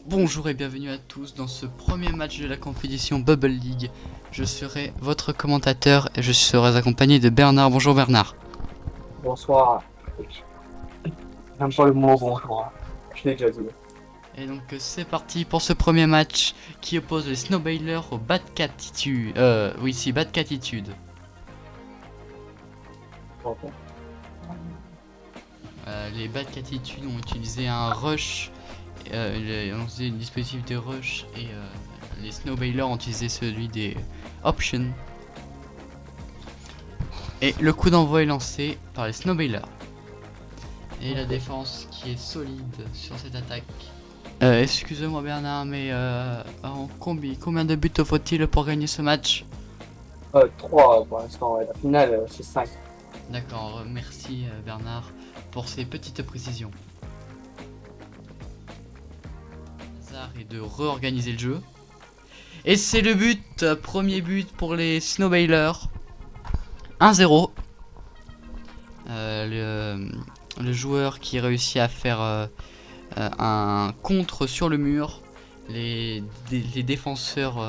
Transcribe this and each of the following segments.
Bonjour et bienvenue à tous dans ce premier match de la compétition Bubble League. Je serai votre commentateur et je serai accompagné de Bernard. Bonjour Bernard. Bonsoir. J'aime pas le mot bonjour. Je l'ai déjà dit. Et donc c'est parti pour ce premier match qui oppose les Snowbalers au Bad Catitude. Bad Catitude. Ok. Les Bad Catitude ont utilisé un rush, ont utilisé un dispositif de rush et les Snowbalers ont utilisé celui des options. Et le coup d'envoi est lancé par les Snowbalers. Et la défense qui est solide sur cette attaque. Excusez-moi Bernard, mais combien de buts faut-il pour gagner ce match? 3 pour l'instant. La finale, c'est 5. D'accord, merci Bernard pour ces petites précisions. Hasard est de réorganiser le jeu. Et c'est le but, premier but pour les Snowbalers. 1-0. Le joueur qui réussit à faire un contre sur le mur. Les défenseurs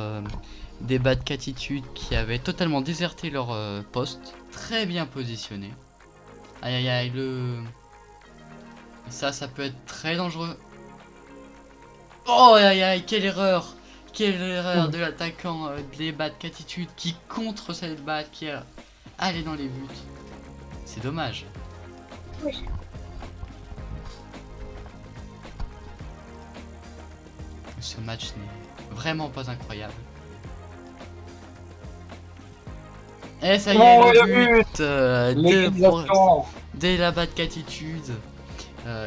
des Bad Catitude qui avaient totalement déserté leur poste. Très bien positionné. Aïe aïe aïe, ça peut être très dangereux. Oh aïe aïe, quelle erreur! Quelle erreur de l'attaquant des Bad Catitude qui contre cette balle qui est allée dans les buts. C'est dommage. Oui. Ce match n'est vraiment pas incroyable. Et ça y est, le but dès la Bad Catitude.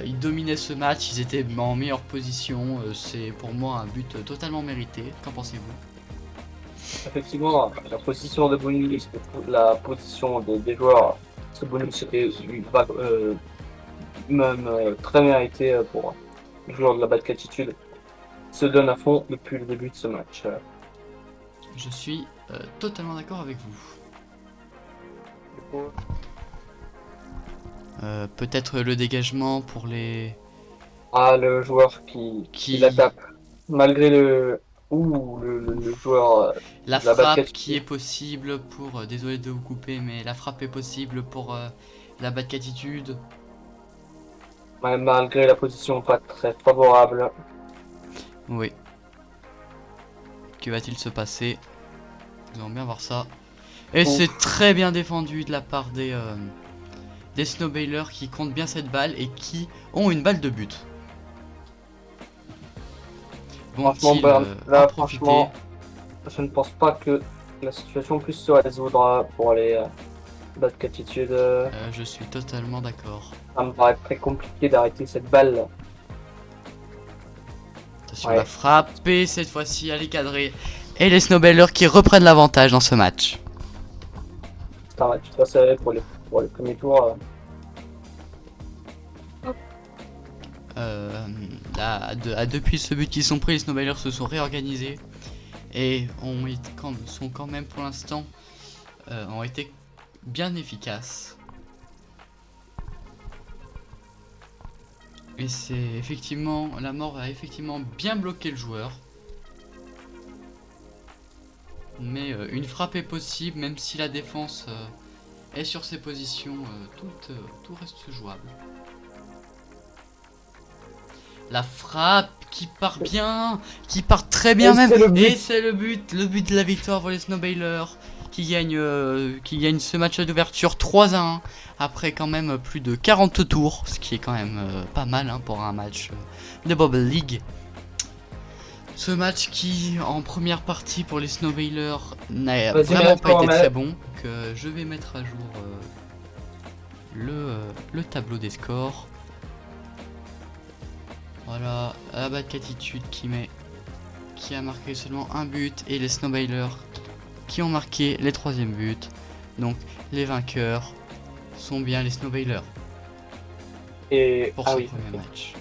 Ils dominaient ce match, ils étaient en meilleure position. C'est pour moi un but totalement mérité. Qu'en pensez-vous? Effectivement, la position de bonus, la position des joueurs, ce bonus c'était même très mérité pour les joueurs de la Bad Catitude. Se donne à fond depuis le début de ce match. Je suis totalement d'accord avec vous. Peut-être le dégagement pour les... Ah, le joueur qui la tape. Malgré le joueur la de la Bad frappe Catitude. qui est possible pour... désolé de vous couper, mais la frappe est possible pour la Bad Catitude. Malgré la position pas très favorable. Oui. Que va-t-il se passer? Nous allons bien voir ça. Et c'est très bien défendu de la part des Snowbalers qui comptent bien cette balle et qui ont une balle de but. Franchement, là, franchement, je ne pense pas que la situation puisse se résoudre pour les Bad Catitude. Je suis totalement d'accord. Ça me paraît très compliqué d'arrêter cette balle. Attention, la frappe et cette fois-ci elle est cadrée. Et les Snowbalers qui reprennent l'avantage dans ce match. C'est un match très serré pour les premiers tours. Depuis ce but qu'ils sont pris, les Snowbalers se sont réorganisés et sont quand même pour l'instant ont été bien efficaces. Et c'est effectivement, la mort a effectivement bien bloqué le joueur. Mais une frappe est possible, même si la défense est sur ses positions, tout reste jouable. La frappe qui part bien, qui part très bien même, et c'est le but de la victoire pour les Snowbalers qui gagne ce match d'ouverture 3-1 après quand même plus de 40 tours, ce qui est quand même pas mal hein, pour un match de Bubble League. Ce match qui en première partie pour les Snowbalers n'a vraiment pas été très bon, donc je vais mettre à jour le tableau des scores. Voilà, la Bad Catitude qui a marqué seulement un but et les Snowbalers qui ont marqué les troisièmes buts. Donc les vainqueurs sont bien les Snowbalers Et pour ce premier match.